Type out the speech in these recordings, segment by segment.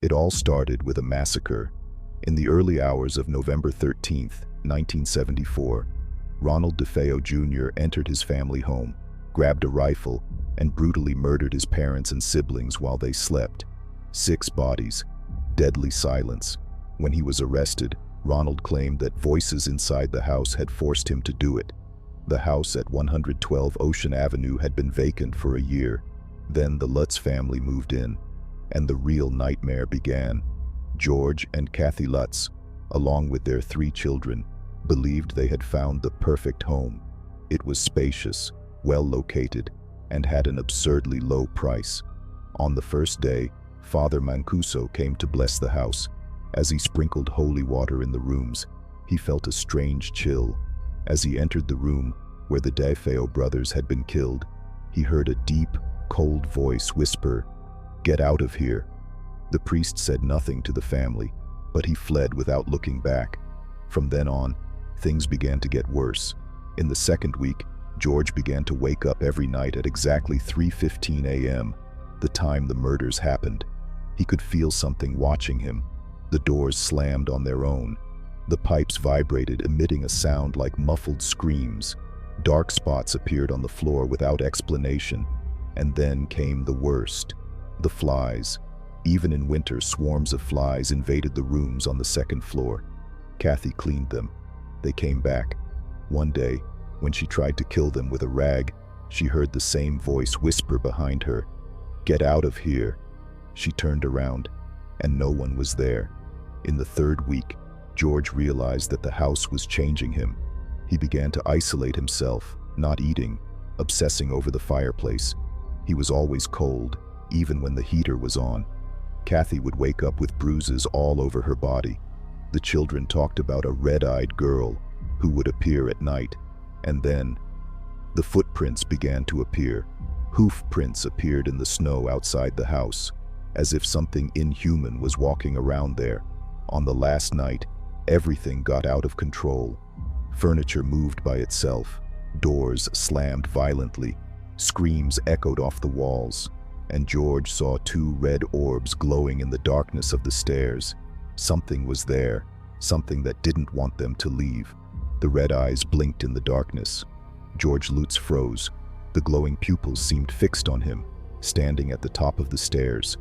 It all started with a massacre. In the early hours of November 13th, 1974, Ronald DeFeo Jr. entered his family home, grabbed a rifle, and brutally murdered his parents and siblings while they slept. 6 bodies, deadly silence. When he was arrested, Ronald claimed that voices inside the house had forced him to do it. The house at 112 Ocean Avenue had been vacant for a year. Then the Lutz family moved in, and the real nightmare began. George and Kathy Lutz, along with their 3 children, believed they had found the perfect home. It was spacious, well located, and had an absurdly low price. On the first day, Father Mancuso came to bless the house. As he sprinkled holy water in the rooms, he felt a strange chill. As he entered the room where the DeFeo brothers had been killed, he heard a deep, cold voice whisper, "Get out of here." The priest said nothing to the family, but he fled without looking back. From then on, things began to get worse. In the second week, George began to wake up every night at exactly 3:15 a.m., the time the murders happened. He could feel something watching him. The doors slammed on their own. The pipes vibrated, emitting a sound like muffled screams. Dark spots appeared on the floor without explanation. And then came the worst. The flies. Even in winter, swarms of flies invaded the rooms on the second floor. Kathy cleaned them. They came back. One day, when she tried to kill them with a rag, she heard the same voice whisper behind her, "Get out of here." She turned around, and no one was there. In the third week, George realized that the house was changing him. He began to isolate himself, not eating, obsessing over the fireplace. He was always cold, even when the heater was on. Kathy would wake up with bruises all over her body. The children talked about a red-eyed girl who would appear at night. And then, the footprints began to appear. Hoof prints appeared in the snow outside the house, as if something inhuman was walking around there. On the last night, everything got out of control. Furniture moved by itself. Doors slammed violently. Screams echoed off the walls. And George saw 2 red orbs glowing in the darkness of the stairs. Something was there, something that didn't want them to leave. The red eyes blinked in the darkness. George Lutz froze. The glowing pupils seemed fixed on him, standing at the top of the stairs.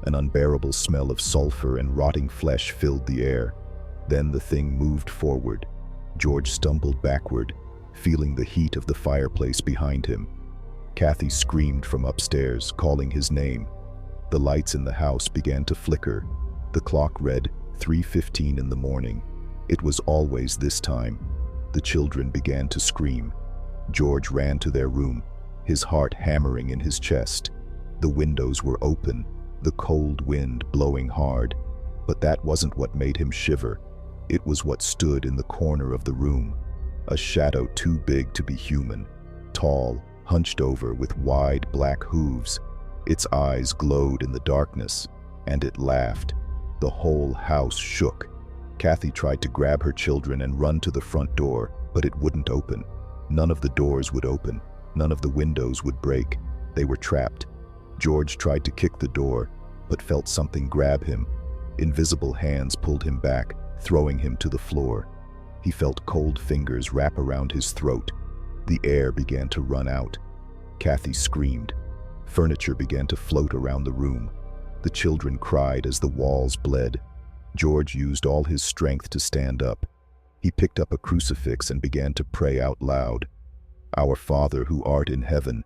An unbearable smell of sulfur and rotting flesh filled the air. Then the thing moved forward. George stumbled backward, feeling the heat of the fireplace behind him. Kathy screamed from upstairs, calling his name. The lights in the house began to flicker. The clock read 3:15 in the morning. It was always this time. The children began to scream. George ran to their room, his heart hammering in his chest. The windows were open, the cold wind blowing hard. But that wasn't what made him shiver. It was what stood in the corner of the room. A shadow too big to be human. Tall, hunched over with wide black hooves. Its eyes glowed in the darkness, and it laughed. The whole house shook. Kathy tried to grab her children and run to the front door, but it wouldn't open. None of the doors would open. None of the windows would break. They were trapped. George tried to kick the door, but felt something grab him. Invisible hands pulled him back, throwing him to the floor. He felt cold fingers wrap around his throat. The air began to run out. Kathy screamed. Furniture began to float around the room. The children cried as the walls bled. George used all his strength to stand up. He picked up a crucifix and began to pray out loud. "Our Father who art in heaven."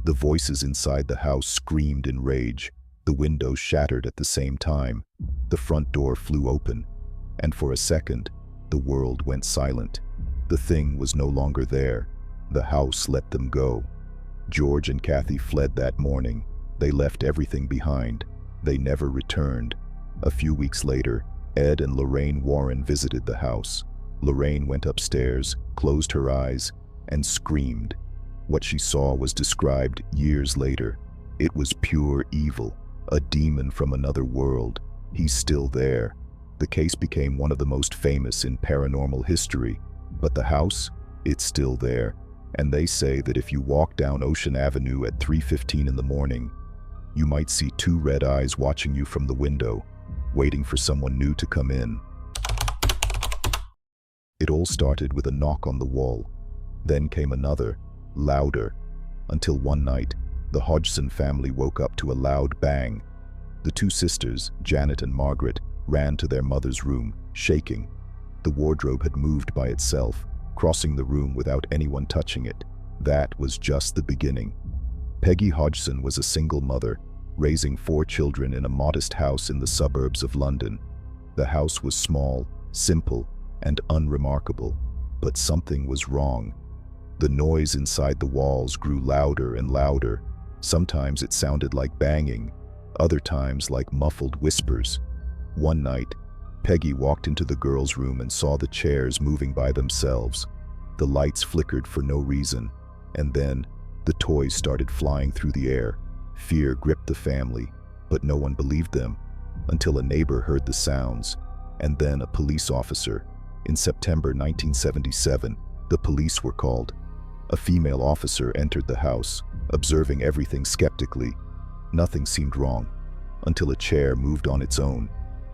The voices inside the house screamed in rage. The windows shattered at the same time. The front door flew open. And for a second, the world went silent. The thing was no longer there. The house let them go. George and Kathy fled that morning. They left everything behind. They never returned. A few weeks later, Ed and Lorraine Warren visited the house. Lorraine went upstairs, closed her eyes, and screamed. What she saw was described years later. It was pure evil, a demon from another world. He's still there. The case became one of the most famous in paranormal history. But the house? It's still there. And they say that if you walk down Ocean Avenue at 3:15 in the morning, you might see 2 red eyes watching you from the window. waiting for someone new to come in. It all started with a knock on the wall. Then came another, louder, until one night, the Hodgson family woke up to a loud bang. The two sisters, Janet and Margaret, ran to their mother's room, shaking. The wardrobe had moved by itself, crossing the room without anyone touching it. That was just the beginning. Peggy Hodgson was a single mother, raising 4 children in a modest house in the suburbs of London. The house was small, simple, and unremarkable, but something was wrong. The noise inside the walls grew louder and louder. Sometimes it sounded like banging, other times like muffled whispers. One night, Peggy walked into the girls' room and saw the chairs moving by themselves. The lights flickered for no reason, and then the toys started flying through the air. Fear gripped the family, but no one believed them, until a neighbor heard the sounds, and then a police officer. In September 1977, the police were called. A female officer entered the house, observing everything skeptically. Nothing seemed wrong, until a chair moved on its own.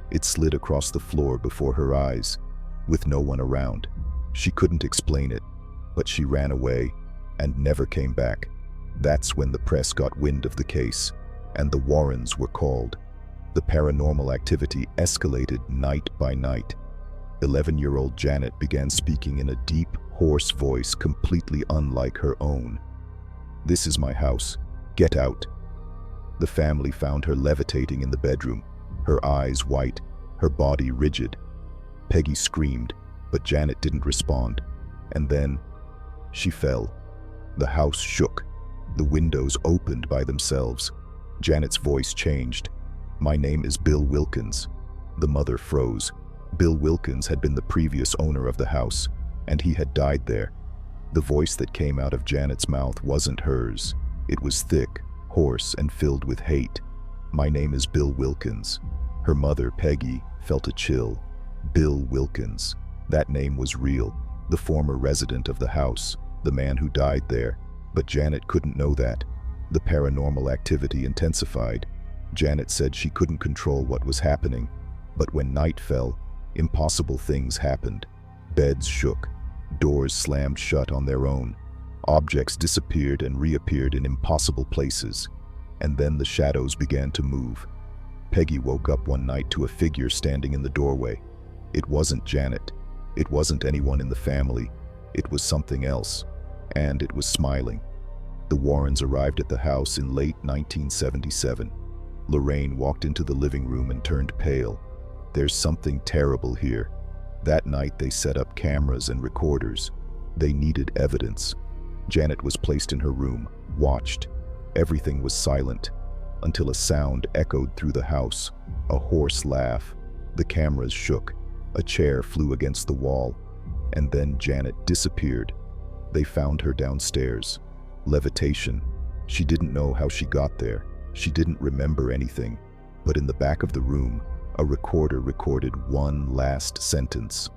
It slid across the floor before her eyes, with no one around. She couldn't explain it, but she ran away and never came back. That's when the press got wind of the case, and the Warrens were called. The paranormal activity escalated night by night. 11-year-old Janet began speaking in a deep, hoarse voice completely unlike her own. "This is my house. Get out." The family found her levitating in the bedroom, her eyes white, her body rigid. Peggy screamed, but Janet didn't respond. And then she fell. The house shook. The windows opened by themselves. Janet's voice changed. "My name is Bill Wilkins." The mother froze. Bill Wilkins had been the previous owner of the house, and he had died there. The voice that came out of Janet's mouth wasn't hers. It was thick, hoarse, and filled with hate. "My name is Bill Wilkins." Her mother, Peggy, felt a chill. Bill Wilkins. That name was real. The former resident of the house, the man who died there. But Janet couldn't know that. The paranormal activity intensified. Janet said she couldn't control what was happening. But when night fell, impossible things happened. Beds shook. Doors slammed shut on their own. Objects disappeared and reappeared in impossible places. And then the shadows began to move. Peggy woke up one night to a figure standing in the doorway. It wasn't Janet. It wasn't anyone in the family. It was something else. And it was smiling. The Warrens arrived at the house in late 1977. Lorraine walked into the living room and turned pale. "There's something terrible here." That night they set up cameras and recorders. They needed evidence. Janet was placed in her room, watched. Everything was silent, until a sound echoed through the house, a hoarse laugh. The cameras shook. A chair flew against the wall. And then Janet disappeared. They found her downstairs. Levitation. She didn't know how she got there. She didn't remember anything. But in the back of the room, a recorder recorded one last sentence.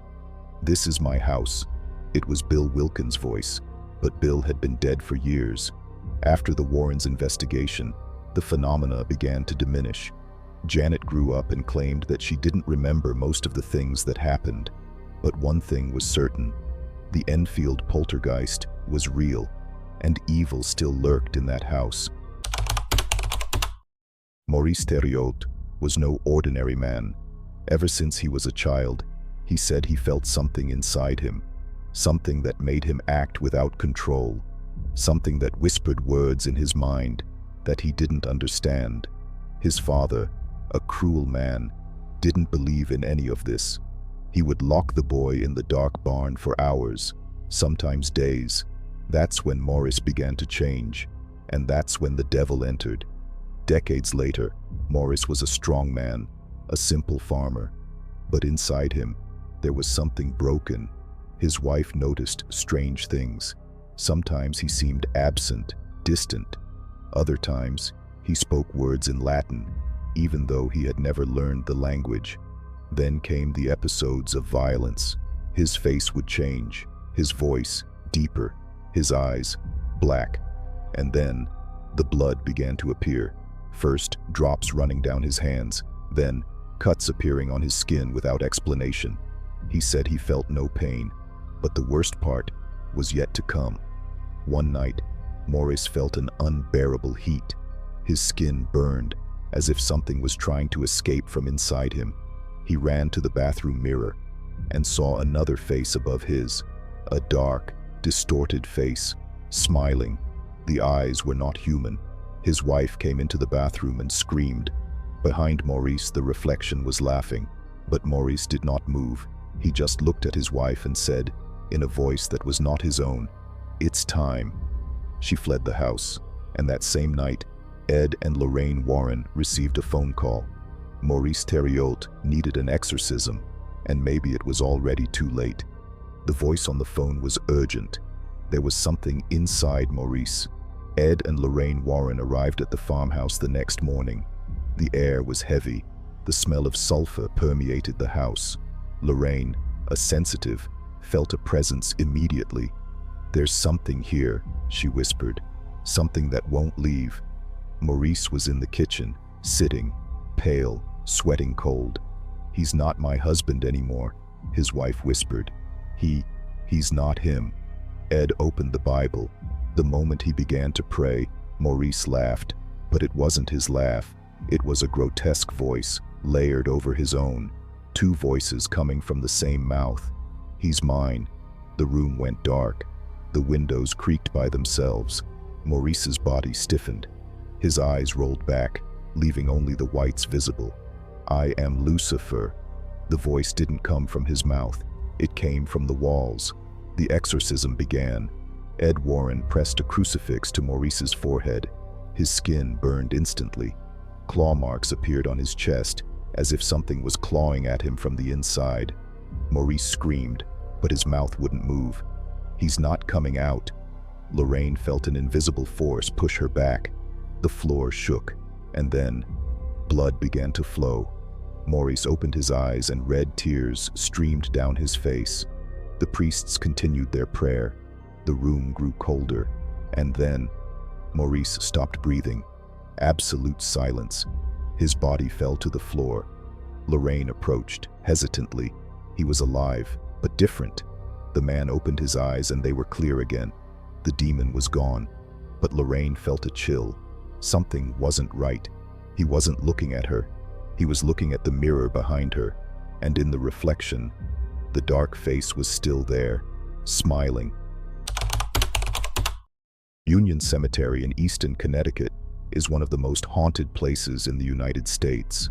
"This is my house." It was Bill Wilkins' voice, but Bill had been dead for years. After the Warrens' investigation, the phenomena began to diminish. Janet grew up and claimed that she didn't remember most of the things that happened. But one thing was certain. The Enfield poltergeist was real, and evil still lurked in that house. Maurice Theriault was no ordinary man. Ever since he was a child, he said he felt something inside him, something that made him act without control, something that whispered words in his mind that he didn't understand. His father, a cruel man, didn't believe in any of this. He would lock the boy in the dark barn for hours, sometimes days. That's when Maurice began to change, and that's when the devil entered. Decades later, Maurice was a strong man, a simple farmer. But inside him, there was something broken. His wife noticed strange things. Sometimes he seemed absent, distant. Other times, he spoke words in Latin, even though he had never learned the language. Then came the episodes of violence. His face would change, his voice deeper, his eyes black. And then, the blood began to appear. First, drops running down his hands, then cuts appearing on his skin without explanation. He said he felt no pain, but the worst part was yet to come. One night, Maurice felt an unbearable heat. His skin burned, as if something was trying to escape from inside him. He ran to the bathroom mirror and saw another face above his, a dark, distorted face, smiling. The eyes were not human. His wife came into the bathroom and screamed. Behind Maurice, the reflection was laughing, but Maurice did not move. He just looked at his wife and said, in a voice that was not his own, "It's time." She fled the house, and that same night, Ed and Lorraine Warren received a phone call. Maurice Thériault needed an exorcism, and maybe it was already too late. The voice on the phone was urgent. There was something inside Maurice. Ed and Lorraine Warren arrived at the farmhouse the next morning. The air was heavy. The smell of sulfur permeated the house. Lorraine, a sensitive, felt a presence immediately. "There's something here," she whispered. "Something that won't leave." Maurice was in the kitchen, sitting, pale, sweating cold. "He's not my husband anymore," his wife whispered. He's not him." Ed opened the Bible. The moment he began to pray, Maurice laughed, but it wasn't his laugh. It was a grotesque voice, layered over his own. Two voices coming from the same mouth. "He's mine." The room went dark. The windows creaked by themselves. Maurice's body stiffened. His eyes rolled back, leaving only the whites visible. "I am Lucifer." The voice didn't come from his mouth. It came from the walls. The exorcism began. Ed Warren pressed a crucifix to Maurice's forehead. His skin burned instantly. Claw marks appeared on his chest, as if something was clawing at him from the inside. Maurice screamed, but his mouth wouldn't move. "He's not coming out." Lorraine felt an invisible force push her back. The floor shook, and then blood began to flow. Maurice opened his eyes and red tears streamed down his face. The priests continued their prayer. The room grew colder, and then Maurice stopped breathing. Absolute silence. His body fell to the floor. Lorraine approached, hesitantly. He was alive, but different. The man opened his eyes and they were clear again. The demon was gone, but Lorraine felt a chill. Something wasn't right. He wasn't looking at her. He was looking at the mirror behind her, and in the reflection, the dark face was still there, smiling. Union Cemetery in Easton, Connecticut, is one of the most haunted places in the United States.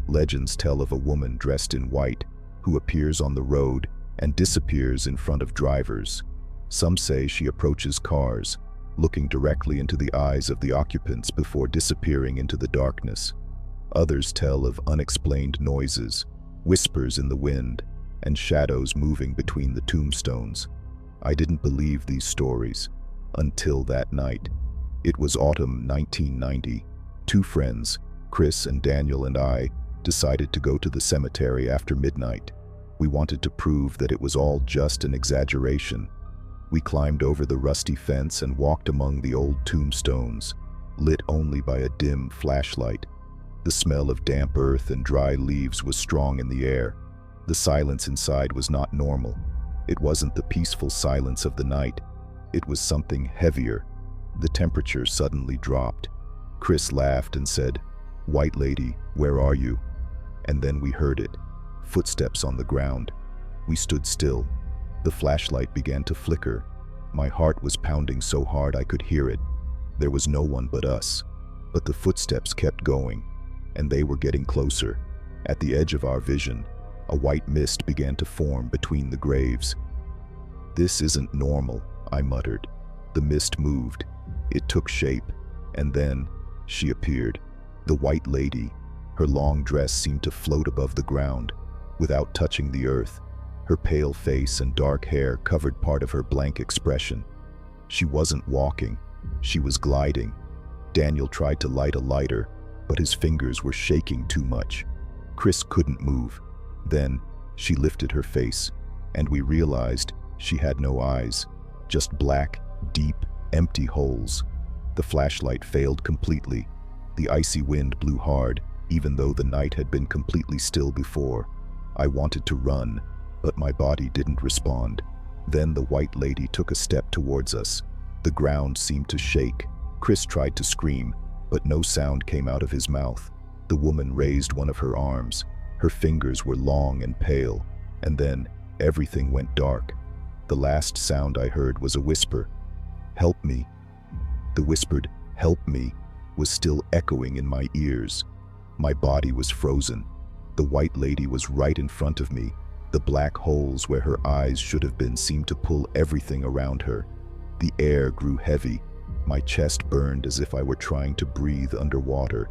Legends tell of a woman dressed in white who appears on the road and disappears in front of drivers. Some say she approaches cars, looking directly into the eyes of the occupants before disappearing into the darkness. Others tell of unexplained noises, whispers in the wind, and shadows moving between the tombstones. I didn't believe these stories until that night. It was autumn 1990. Two friends, Chris and Daniel, and I decided to go to the cemetery after midnight. We wanted to prove that it was all just an exaggeration. We climbed over the rusty fence and walked among the old tombstones, lit only by a dim flashlight. The smell of damp earth and dry leaves was strong in the air. The silence inside was not normal. It wasn't the peaceful silence of the night. It was something heavier. The temperature suddenly dropped. Chris laughed and said, "White lady, where are you?" And then we heard it. Footsteps on the ground. We stood still. The flashlight began to flicker. My heart was pounding so hard I could hear it. There was no one but us. But the footsteps kept going, and they were getting closer. At the edge of our vision, a white mist began to form between the graves. "This isn't normal," I muttered. The mist moved. It took shape, and then she appeared. The white lady. Her long dress seemed to float above the ground, without touching the earth. Her pale face and dark hair covered part of her blank expression. She wasn't walking. She was gliding. Daniel tried to light a lighter, but his fingers were shaking too much. Chris couldn't move. Then she lifted her face, and we realized she had no eyes, just black, deep, empty holes. The flashlight failed completely. The icy wind blew hard, even though the night had been completely still before. I wanted to run, but my body didn't respond. Then the white lady took a step towards us. The ground seemed to shake. Chris tried to scream, but no sound came out of his mouth. The woman raised one of her arms. Her fingers were long and pale, and then everything went dark. The last sound I heard was a whisper, "Help me." The whispered, "Help me," was still echoing in my ears. My body was frozen. The white lady was right in front of me. The black holes where her eyes should have been seemed to pull everything around her. The air grew heavy. My chest burned as if I were trying to breathe underwater.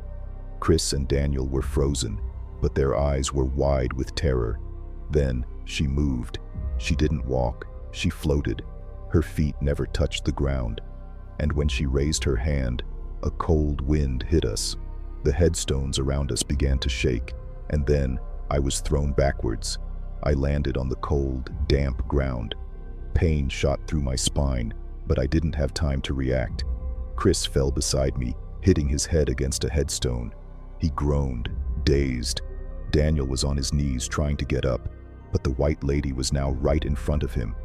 Chris and Daniel were frozen, but their eyes were wide with terror. Then she moved. She didn't walk. She floated. Her feet never touched the ground. And when she raised her hand, a cold wind hit us. The headstones around us began to shake, and then I was thrown backwards. I landed on the cold, damp ground. Pain shot through my spine, but I didn't have time to react. Chris fell beside me, hitting his head against a headstone. He groaned, dazed. Daniel was on his knees trying to get up, but the white lady was now right in front of him.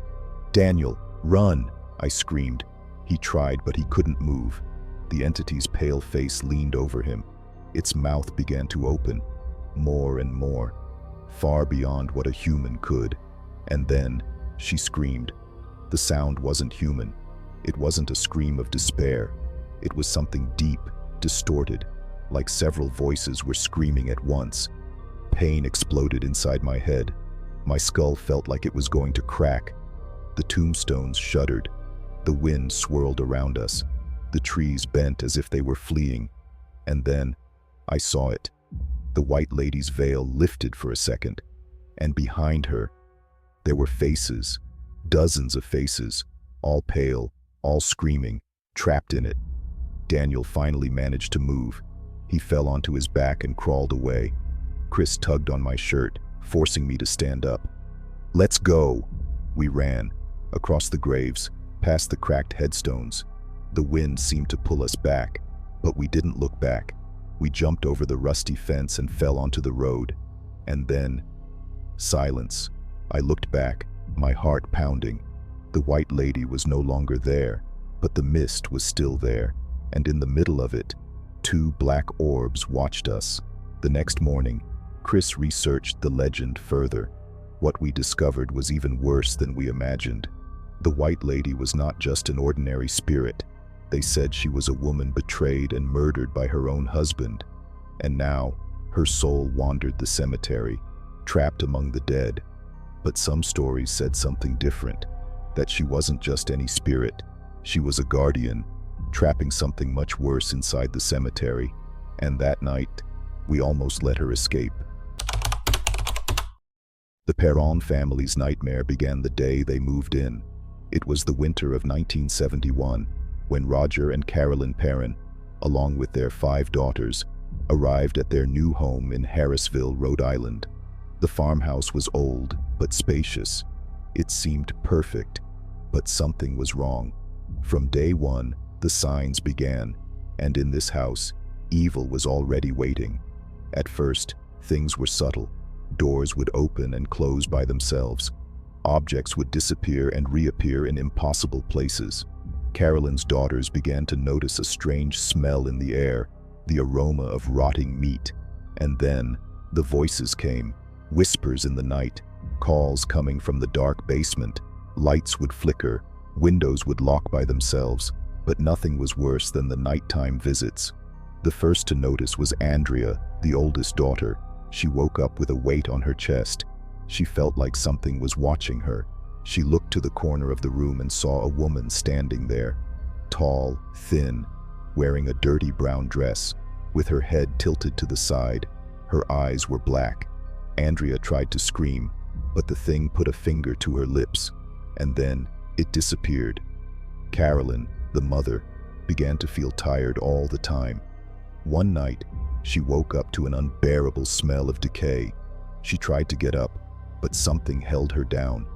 "Daniel, run!" I screamed. He tried, but he couldn't move. The entity's pale face leaned over him. Its mouth began to open, more and more, far beyond what a human could. And then she screamed. The sound wasn't human. It wasn't a scream of despair. It was something deep, distorted, like several voices were screaming at once. Pain exploded inside my head. My skull felt like it was going to crack. The tombstones shuddered. The wind swirled around us. The trees bent as if they were fleeing. And then I saw it. The white lady's veil lifted for a second, and behind her, there were faces, dozens of faces, all pale, all screaming, trapped in it. Daniel finally managed to move. He fell onto his back and crawled away. Chris tugged on my shirt, forcing me to stand up. "Let's go!" We ran, across the graves, past the cracked headstones. The wind seemed to pull us back, but we didn't look back. We jumped over the rusty fence and fell onto the road. And then, silence. I looked back, my heart pounding. The white lady was no longer there, but the mist was still there, and in the middle of it, two black orbs watched us. The next morning, Chris researched the legend further. What we discovered was even worse than we imagined. The white lady was not just an ordinary spirit. They said she was a woman betrayed and murdered by her own husband. And now, her soul wandered the cemetery, trapped among the dead. But some stories said something different, that she wasn't just any spirit. She was a guardian, trapping something much worse inside the cemetery. And that night, we almost let her escape. The Perron family's nightmare began the day they moved in. It was the winter of 1971, when Roger and Carolyn Perron, along with their 5 daughters, arrived at their new home in Harrisville, Rhode Island. The farmhouse was old but spacious. It seemed perfect, but something was wrong. From day one, the signs began, and in this house, evil was already waiting. At first, things were subtle. Doors would open and close by themselves. Objects would disappear and reappear in impossible places. Carolyn's daughters began to notice a strange smell in the air, the aroma of rotting meat. And then, the voices came, whispers in the night, calls coming from the dark basement. Lights would flicker, windows would lock by themselves, but nothing was worse than the nighttime visits. The first to notice was Andrea, the oldest daughter. She woke up with a weight on her chest. She felt like something was watching her. She looked to the corner of the room and saw a woman standing there, tall, thin, wearing a dirty brown dress, with her head tilted to the side. Her eyes were black. Andrea tried to scream, but the thing put a finger to her lips, and then it disappeared. Carolyn, the mother, began to feel tired all the time. One night, she woke up to an unbearable smell of decay. She tried to get up, but something held her down.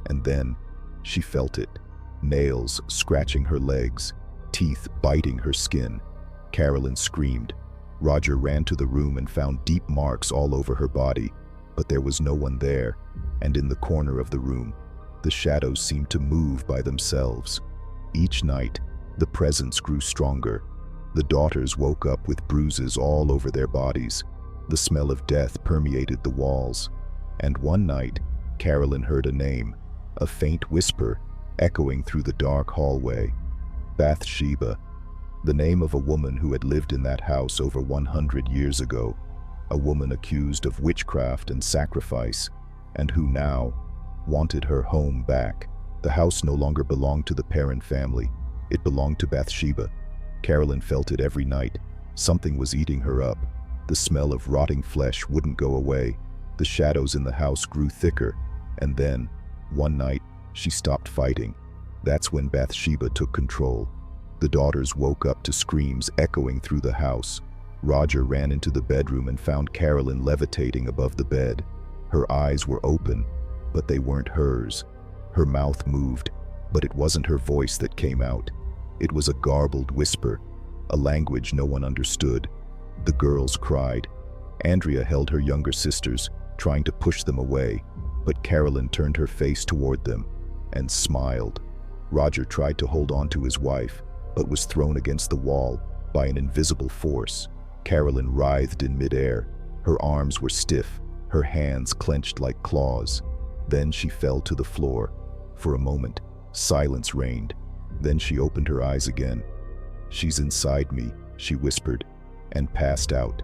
And then, she felt it. Nails scratching her legs, teeth biting her skin. Carolyn screamed. Roger ran to the room and found deep marks all over her body, but there was no one there, and in the corner of the room, the shadows seemed to move by themselves. Each night, the presence grew stronger. The daughters woke up with bruises all over their bodies. The smell of death permeated the walls. And one night, Carolyn heard a name, a faint whisper, echoing through the dark hallway. Bathsheba, the name of a woman who had lived in that house over 100 years ago, a woman accused of witchcraft and sacrifice, and who now wanted her home back. The house no longer belonged to the parent family. It belonged to Bathsheba. Carolyn felt it every night. Something was eating her up. The smell of rotting flesh wouldn't go away. The shadows in the house grew thicker, and then, one night, she stopped fighting. That's when Bathsheba took control. The daughters woke up to screams echoing through the house. Roger ran into the bedroom and found Carolyn levitating above the bed. Her eyes were open, but they weren't hers. Her mouth moved, but it wasn't her voice that came out. It was a garbled whisper, a language no one understood. The girls cried. Andrea held her younger sisters, trying to push them away, but Carolyn turned her face toward them and smiled. Roger tried to hold on to his wife, but was thrown against the wall by an invisible force. Carolyn writhed in midair. Her arms were stiff, her hands clenched like claws. Then she fell to the floor. For a moment, silence reigned. Then she opened her eyes again. "She's inside me," she whispered, and passed out.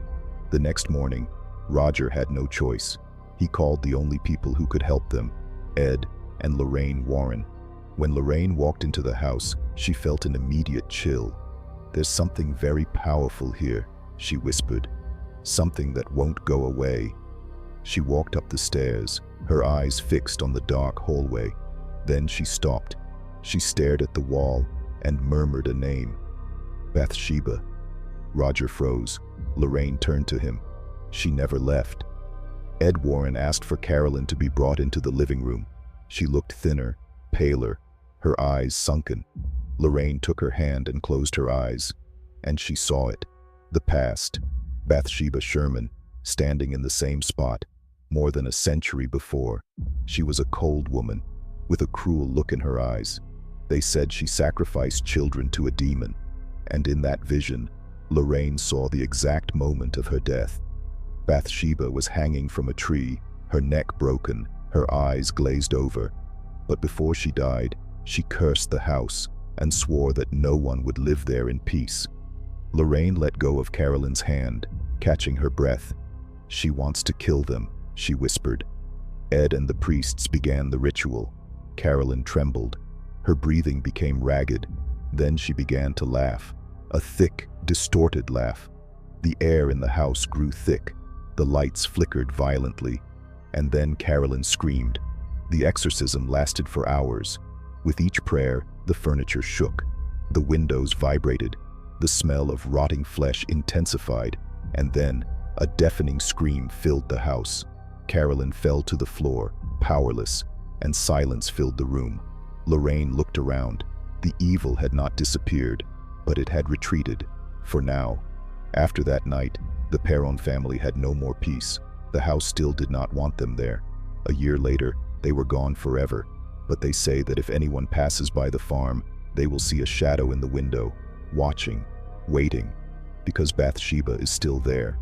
The next morning, Roger had no choice. He called the only people who could help them, Ed and Lorraine Warren. When Lorraine walked into the house, she felt an immediate chill. "There's something very powerful here," she whispered. "Something that won't go away." She walked up the stairs, her eyes fixed on the dark hallway. Then she stopped. She stared at the wall and murmured a name. "Bathsheba." Roger froze. Lorraine turned to him. She never left. Ed Warren asked for Carolyn to be brought into the living room. She looked thinner, paler, her eyes sunken. Lorraine took her hand and closed her eyes, and she saw it. The past. Bathsheba Sherman, standing in the same spot, more than a century before. She was a cold woman, with a cruel look in her eyes. They said she sacrificed children to a demon, and in that vision, Lorraine saw the exact moment of her death. Bathsheba was hanging from a tree, her neck broken, her eyes glazed over. But before she died, she cursed the house and swore that no one would live there in peace. Lorraine let go of Carolyn's hand, catching her breath. "She wants to kill them," she whispered. Ed and the priests began the ritual. Carolyn trembled. Her breathing became ragged. Then she began to laugh, a thick, distorted laugh. The air in the house grew thick. The lights flickered violently. And then Carolyn screamed. The exorcism lasted for hours. With each prayer, the furniture shook. The windows vibrated. The smell of rotting flesh intensified. And then, a deafening scream filled the house. Carolyn fell to the floor, powerless, and silence filled the room. Lorraine looked around. The evil had not disappeared, but it had retreated, for now. After that night, the Perron family had no more peace. The house still did not want them there. A year later, they were gone forever, but they say that if anyone passes by the farm, they will see a shadow in the window, watching, waiting, because Bathsheba is still there.